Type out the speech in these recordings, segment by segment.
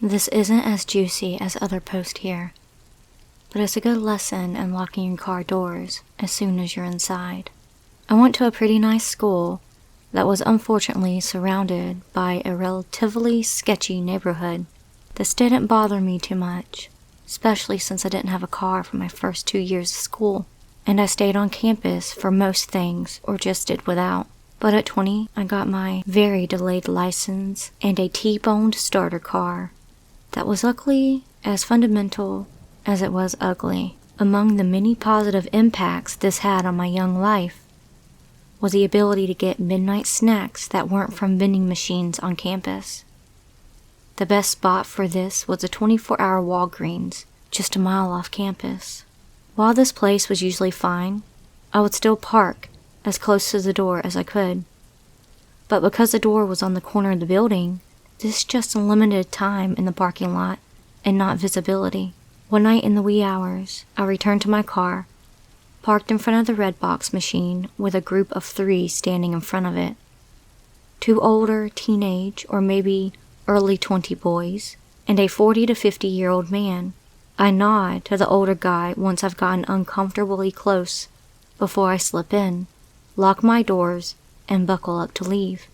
This isn't as juicy as other posts here, but it's a good lesson in locking your car doors as soon as you're inside. I went to a pretty nice school that was unfortunately surrounded by a relatively sketchy neighborhood. This didn't bother me too much, especially since I didn't have a car for my first 2 years of school, and I stayed on campus for most things or just did without. But at 20, I got my very delayed license and a T-boned starter car that was luckily as fundamental as it was ugly. Among the many positive impacts this had on my young life was the ability to get midnight snacks that weren't from vending machines on campus. The best spot for this was a 24-hour Walgreens just a mile off campus. While this place was usually fine, I would still park as close to the door as I could. But because the door was on the corner of the building, this just limited time in the parking lot and not visibility. One night in the wee hours, I returned to my car, parked in front of the Redbox machine with a group of 3 standing in front of it. 2 older, teenage, or maybe early 20 boys, and a 40 to 50-year-old man. I nod to the older guy once I've gotten uncomfortably close before I slip in, lock my doors, and buckle up to leave.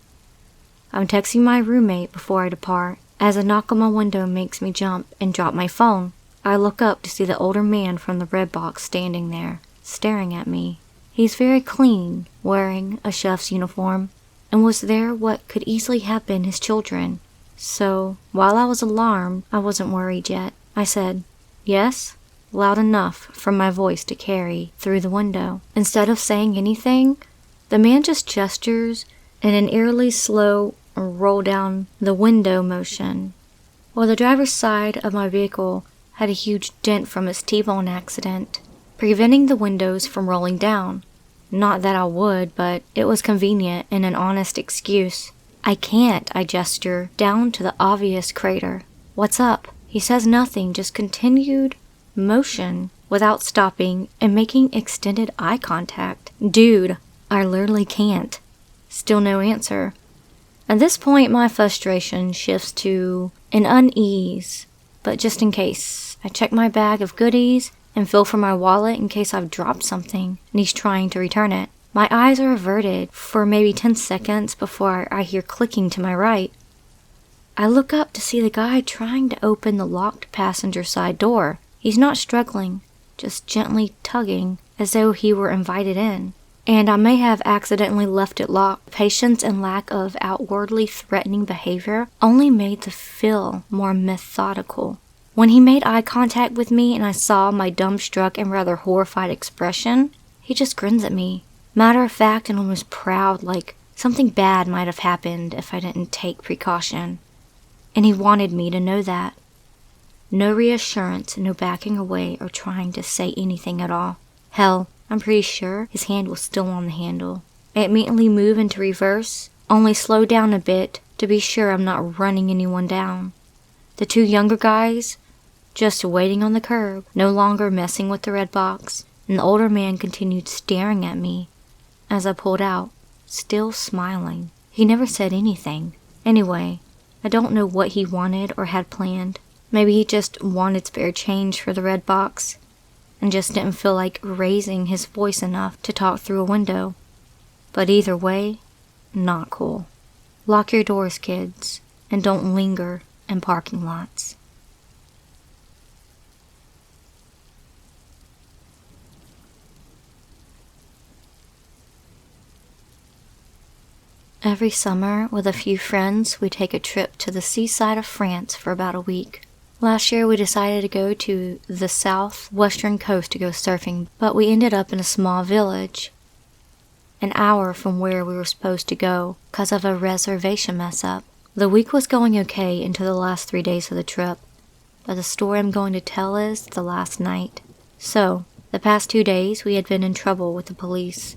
I'm texting my roommate before I depart, as a knock on my window makes me jump and drop my phone. I look up to see the older man from the Redbox standing there, staring at me. He's very clean, wearing a chef's uniform, and was there what could easily have been his children. So, while I was alarmed, I wasn't worried yet. I said, "Yes?" loud enough for my voice to carry through the window. Instead of saying anything, the man just gestures in an eerily slow roll down the window motion. While the driver's side of my vehicle had a huge dent from its T-bone accident, preventing the windows from rolling down. Not that I would, but it was convenient and an honest excuse. "I can't," I gesture down to the obvious crater. "What's up?" He says nothing, just continued motion without stopping and making extended eye contact. "Dude, I literally can't." Still no answer. At this point, my frustration shifts to an unease, but just in case. I check my bag of goodies and feel for my wallet in case I've dropped something and he's trying to return it. My eyes are averted for maybe 10 seconds before I hear clicking to my right. I look up to see the guy trying to open the locked passenger side door. He's not struggling, just gently tugging as though he were invited in. And I may have accidentally left it locked. Patience and lack of outwardly threatening behavior only made the feel more methodical. When he made eye contact with me and I saw my dumbstruck and rather horrified expression, he just grins at me. Matter of fact and almost proud, like something bad might have happened if I didn't take precaution. And he wanted me to know that. No reassurance, no backing away or trying to say anything at all. Hell, I'm pretty sure his hand was still on the handle. I immediately move into reverse, only slow down a bit to be sure I'm not running anyone down. The 2 younger guys, just waiting on the curb, no longer messing with the Redbox, and the older man continued staring at me as I pulled out, still smiling. He never said anything. Anyway, I don't know what he wanted or had planned. Maybe he just wanted spare change for the Redbox and just didn't feel like raising his voice enough to talk through a window. But either way, not cool. Lock your doors, kids, and don't linger in parking lots. Every summer, with a few friends, we take a trip to the seaside of France for about a week. Last year, we decided to go to the southwestern coast to go surfing, but we ended up in a small village, an hour from where we were supposed to go because of a reservation mess-up. The week was going okay until the last 3 days of the trip, but the story I'm going to tell is the last night. So, the past 2 days, we had been in trouble with the police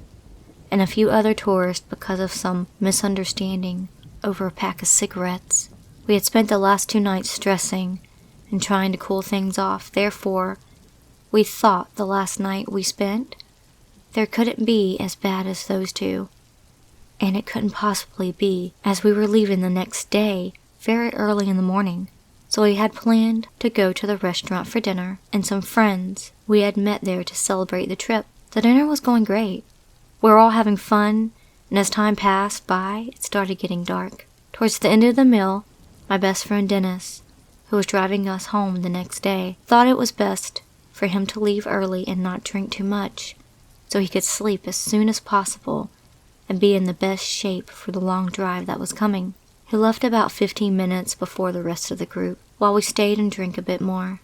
and a few other tourists because of some misunderstanding over a pack of cigarettes. We had spent the last 2 nights stressing and trying to cool things off. Therefore, we thought the last night we spent, there couldn't be as bad as those 2. And it couldn't possibly be, as we were leaving the next day, very early in the morning. so we had planned to go to the restaurant for dinner and some friends we had met there to celebrate the trip. The dinner was going great. We were all having fun, and as time passed by, it started getting dark. Towards the end of the meal, my best friend Dennis, who was driving us home the next day, thought it was best for him to leave early and not drink too much, so he could sleep as soon as possible and be in the best shape for the long drive that was coming. He left about 15 minutes before the rest of the group, while we stayed and drank a bit more.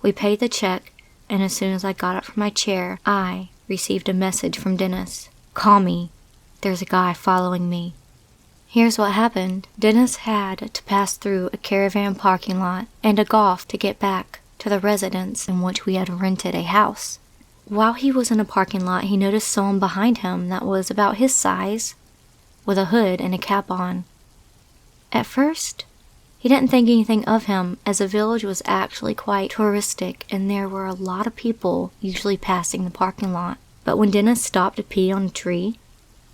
We paid the check, and as soon as I got up from my chair, I received a message from Dennis. "Call me. There's a guy following me." Here's what happened. Dennis had to pass through a caravan parking lot and a golf to get back to the residence in which we had rented a house. While he was in a parking lot, he noticed someone behind him that was about his size, with a hood and a cap on. At first, he didn't think anything of him, as the village was actually quite touristic and there were a lot of people usually passing the parking lot. But when Dennis stopped to pee on a tree,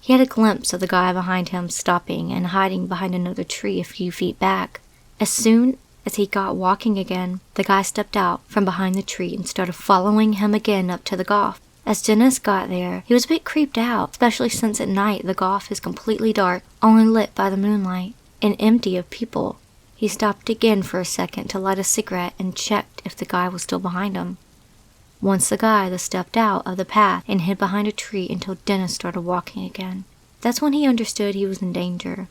he had a glimpse of the guy behind him stopping and hiding behind another tree a few feet back. As soon as he got walking again, the guy stepped out from behind the tree and started following him again up to the golf. As Dennis got there, he was a bit creeped out, especially since at night the golf is completely dark, only lit by the moonlight, and empty of people. He stopped again for a second to light a cigarette and checked if the guy was still behind him. Once the guy stepped out of the path and hid behind a tree until Dennis started walking again. That's when he understood he was in danger.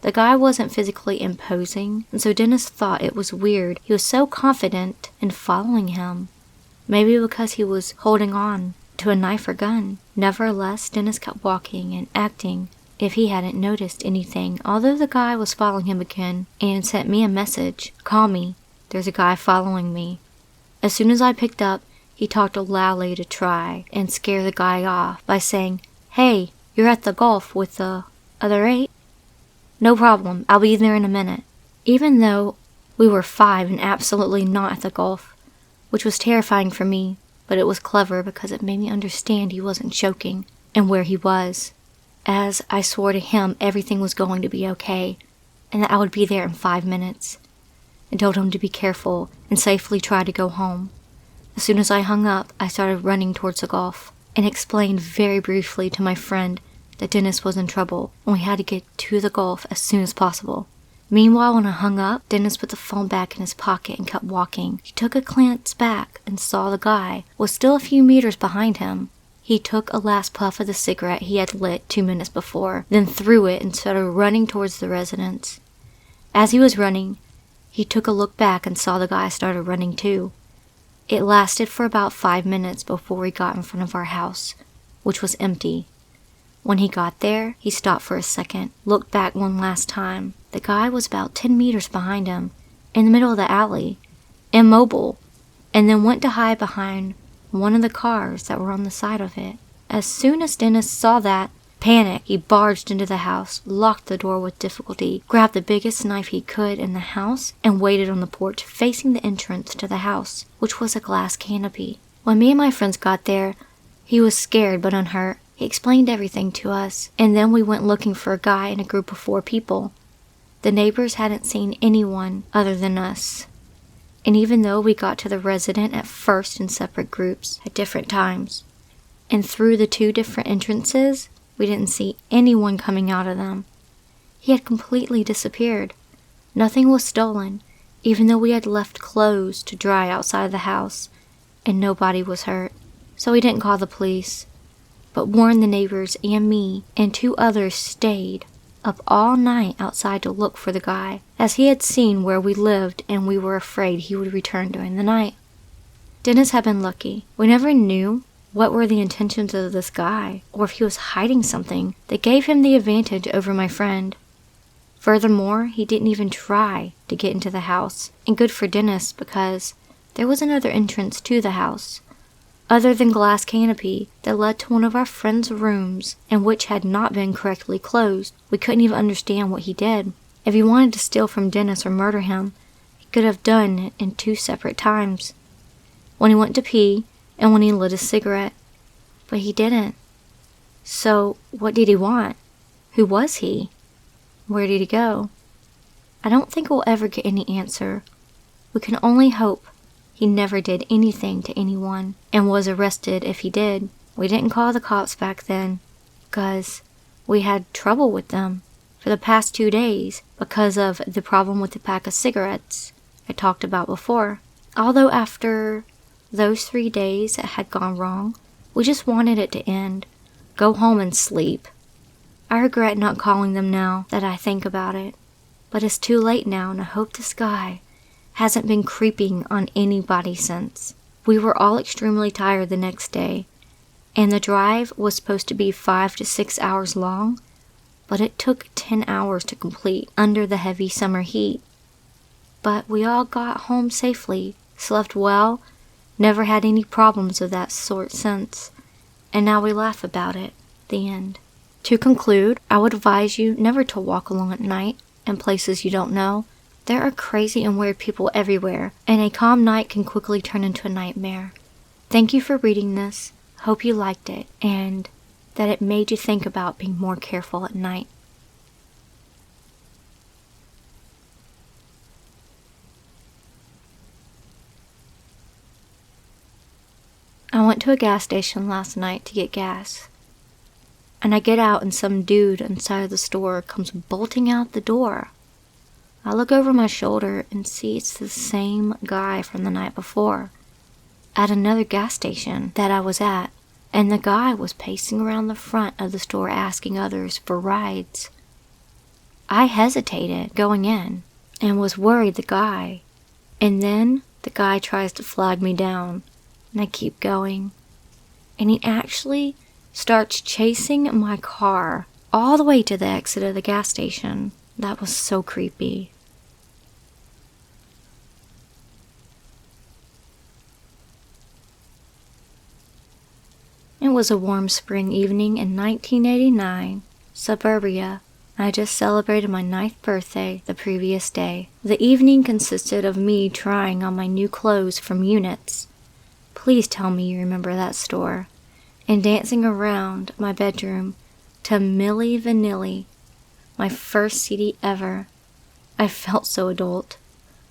The guy wasn't physically imposing, and so Dennis thought it was weird he was so confident in following him. Maybe because he was holding on to a knife or gun. Nevertheless, Dennis kept walking and acting if he hadn't noticed anything, although the guy was following him again and sent me a message. "Call me. There's a guy following me." As soon as I picked up, he talked loudly to try and scare the guy off by saying, "Hey, you're at the golf with the other 8? No problem, I'll be there in a minute." Even though we were 5 and absolutely not at the golf, which was terrifying for me, but it was clever because it made me understand he wasn't joking and where he was, as I swore to him everything was going to be okay and that I would be there in 5 minutes, and told him to be careful and safely try to go home. As soon as I hung up, I started running towards the golf and explained very briefly to my friend that Dennis was in trouble and we had to get to the golf as soon as possible. Meanwhile, when I hung up, Dennis put the phone back in his pocket and kept walking. He took a glance back and saw the guy was still a few meters behind him. He took a last puff of the cigarette he had lit 2 minutes before, then threw it and started running towards the residence. As he was running, he took a look back and saw the guy started running too. It lasted for about 5 minutes before we got in front of our house, which was empty. When he got there, he stopped for a second, looked back one last time. The guy was about 10 meters behind him, in the middle of the alley, immobile, and then went to hide behind one of the cars that were on the side of it. As soon as Dennis saw that, panic, he barged into the house, locked the door with difficulty, grabbed the biggest knife he could in the house, and waited on the porch facing the entrance to the house, which was a glass canopy. When me and my friends got there, he was scared but unhurt. He explained everything to us, and then we went looking for a guy in a group of 4 people. The neighbors hadn't seen anyone other than us. And even though we got to the resident at first in separate groups at different times, and through the 2 different entrances, we didn't see anyone coming out of them. He had completely disappeared. Nothing was stolen, even though we had left clothes to dry outside the house, and nobody was hurt. So we didn't call the police, but warned the neighbors and me, and 2 others stayed up all night outside to look for the guy, as he had seen where we lived and we were afraid he would return during the night. Dennis had been lucky. We never knew what were the intentions of this guy, or if he was hiding something that gave him the advantage over my friend. Furthermore, he didn't even try to get into the house, and good for Dennis because there was another entrance to the house, other than glass canopy, that led to one of our friend's rooms and which had not been correctly closed. We couldn't even understand what he did. If he wanted to steal from Dennis or murder him, he could have done it in 2 separate times. When he went to pee and when he lit a cigarette. But he didn't. So what did he want? Who was he? Where did he go? I don't think we'll ever get any answer, We can only hope he never did anything to anyone and was arrested if he did. We didn't call the cops back then because we had trouble with them for the past 2 days because of the problem with the pack of cigarettes I talked about before. Although after those 3 days it had gone wrong, we just wanted it to end, go home and sleep. I regret not calling them now that I think about it, but it's too late now, and I hope this guy hasn't been creeping on anybody since. We were all extremely tired the next day, and the drive was supposed to be 5 to 6 hours long, but it took 10 hours to complete under the heavy summer heat. But we all got home safely, slept well, never had any problems of that sort since, and now we laugh about it. The end. To conclude, I would advise you never to walk alone at night in places you don't know. There are crazy and weird people everywhere, and a calm night can quickly turn into a nightmare. Thank you for reading this. Hope you liked it, and that it made you think about being more careful at night. I went to a gas station last night to get gas, and I get out and some dude inside of the store comes bolting out the door. I look over my shoulder and see it's the same guy from the night before at another gas station that I was at, and the guy was pacing around the front of the store asking others for rides. I hesitated going in and was worried and then the guy tries to flag me down, and I keep going, and he actually starts chasing my car all the way to the exit of the gas station. That was so creepy. It was a warm spring evening in 1989, suburbia. I just celebrated my 9th birthday the previous day. The evening consisted of me trying on my new clothes from Units. Please tell me you remember that store. And dancing around my bedroom to Milli Vanilli, my first CD ever. I felt so adult.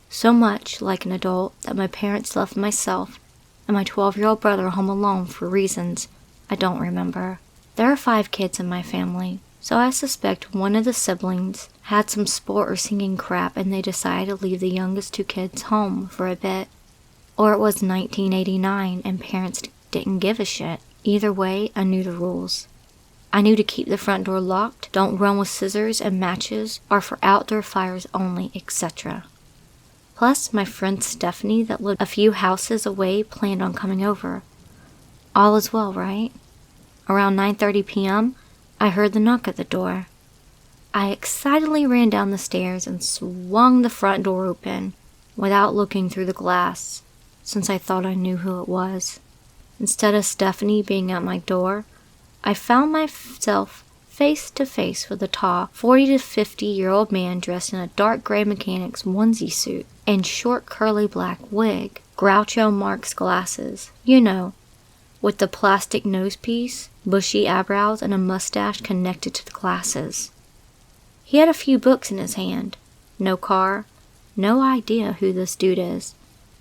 So much like an adult that my parents left myself and my 12-year-old brother home alone for reasons I don't remember. There are 5 kids in my family, so I suspect one of the siblings had some sport or singing crap and they decided to leave the youngest 2 kids home for a bit. Or it was 1989 and parents didn't give a shit. Either way, I knew the rules. I knew to keep the front door locked, don't run with scissors and matches, are for outdoor fires only, etc. Plus, my friend Stephanie that lived a few houses away planned on coming over. All is well, right? Around 9:30 p.m., I heard the knock at the door. I excitedly ran down the stairs and swung the front door open without looking through the glass, since I thought I knew who it was. Instead of Stephanie being at my door, I found myself face to face with a tall 40 to 50-year-old man dressed in a dark gray mechanic's onesie suit and short curly black wig, Groucho Marx glasses, you know, with the plastic nose piece, bushy eyebrows, and a mustache connected to the glasses. He had a few books in his hand. No car, no idea who this dude is,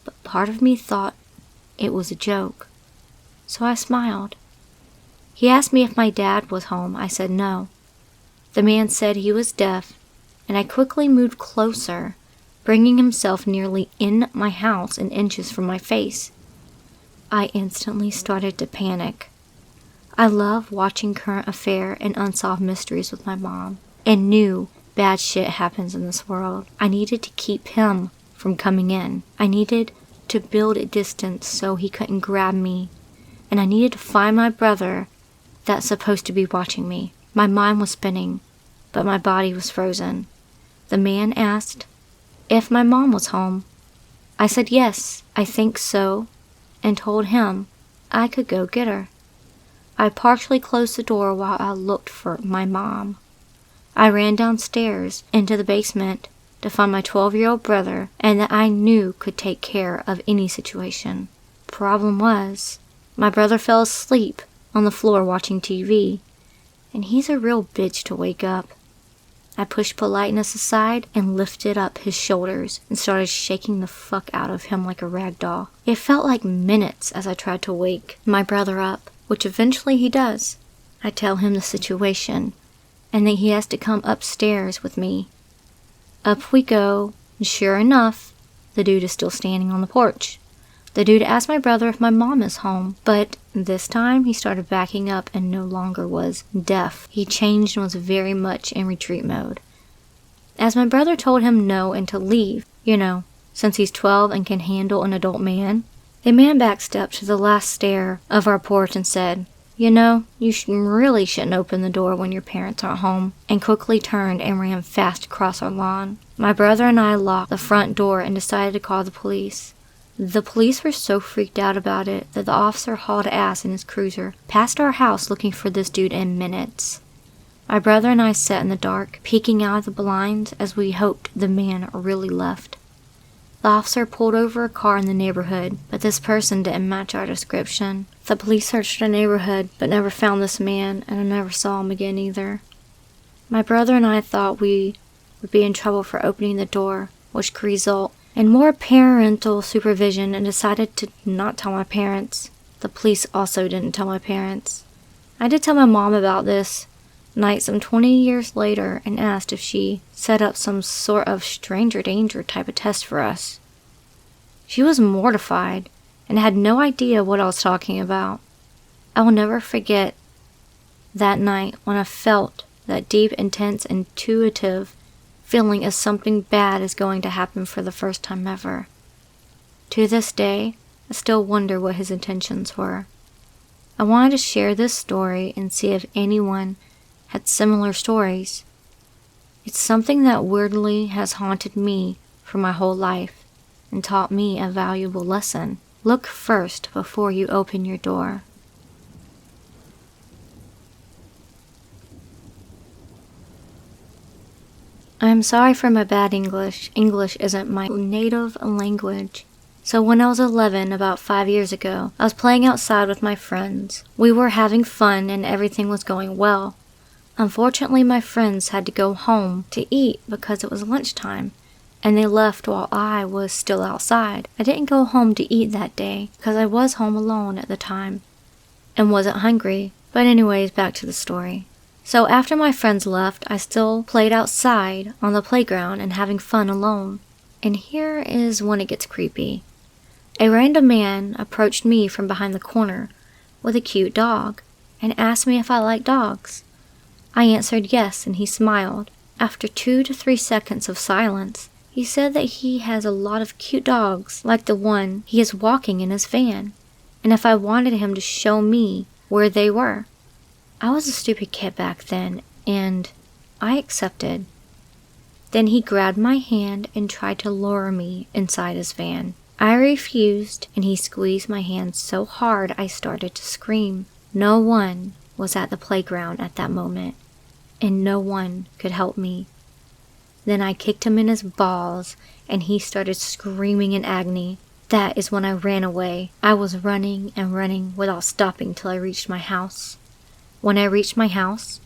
but part of me thought it was a joke. So I smiled. He asked me if my dad was home. I said no. The man said he was deaf, and I quickly moved closer, bringing himself nearly in my house and inches from my face. I instantly started to panic. I love watching current affair and unsolved mysteries with my mom, and knew bad shit happens in this world. I needed to keep him from coming in. I needed to build a distance so he couldn't grab me, and I needed to find my brother that's supposed to be watching me. My mind was spinning, but my body was frozen. The man asked if my mom was home. I said yes, I think so, and told him I could go get her. I partially closed the door while I looked for my mom. I ran downstairs into the basement to find my 12-year-old brother and that I knew could take care of any situation. Problem was, my brother fell asleep on the floor watching TV, and he's a real bitch to wake up. I pushed politeness aside and lifted up his shoulders and started shaking the fuck out of him like a rag doll. It felt like minutes as I tried to wake my brother up, which eventually he does. I tell him the situation and that he has to come upstairs with me. Up we go, and sure enough, the dude is still standing on the porch. The dude asked my brother if my mom is home, but this time he started backing up and no longer was deaf. He changed and was very much in retreat mode. As my brother told him no and to leave, since he's 12 and can handle an adult man, the man backstepped to the last stair of our porch and said, you really shouldn't open the door when your parents aren't home, and quickly turned and ran fast across our lawn. My brother and I locked the front door and decided to call the police. The police were so freaked out about it that the officer hauled ass in his cruiser past our house looking for this dude in minutes. My brother and I sat in the dark, peeking out of the blinds as we hoped the man really left. The officer pulled over a car in the neighborhood, but this person didn't match our description. The police searched the neighborhood, but never found this man, and I never saw him again either. My brother and I thought we would be in trouble for opening the door, which could result in more parental supervision, and decided to not tell my parents. The police also didn't tell my parents. I did tell my mom about this night some 20 years later and asked if she set up some sort of stranger danger type of test for us. She was mortified and had no idea what I was talking about. I will never forget that night when I felt that deep, intense, intuitive feeling as something bad is going to happen for the first time ever. To this day, I still wonder what his intentions were. I wanted to share this story and see if anyone had similar stories. It's something that weirdly has haunted me for my whole life and taught me a valuable lesson. Look first before you open your door. I am sorry for my bad English. English isn't my native language. So when I was 11, about 5 years ago, I was playing outside with my friends. We were having fun and everything was going well. Unfortunately, my friends had to go home to eat because it was lunchtime, and they left while I was still outside. I didn't go home to eat that day because I was home alone at the time and wasn't hungry. But anyways, back to the story. So after my friends left, I still played outside on the playground and having fun alone. And here is when it gets creepy. A random man approached me from behind the corner with a cute dog and asked me if I like dogs. I answered yes, and he smiled. After 2 to 3 seconds of silence, he said that he has a lot of cute dogs like the one he is walking in his van, and if I wanted him to show me where they were. I was a stupid kid back then, and I accepted. Then he grabbed my hand and tried to lure me inside his van. I refused, and he squeezed my hand so hard I started to scream. No one was at the playground at that moment, and no one could help me. Then I kicked him in his balls, and he started screaming in agony. That is when I ran away. I was running and running without stopping till I reached my house. When I reached my house,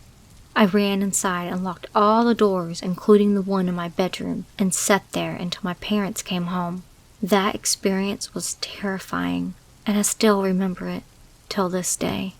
I ran inside and locked all the doors, including the one in my bedroom, and sat there until my parents came home. That experience was terrifying, and I still remember it till this day.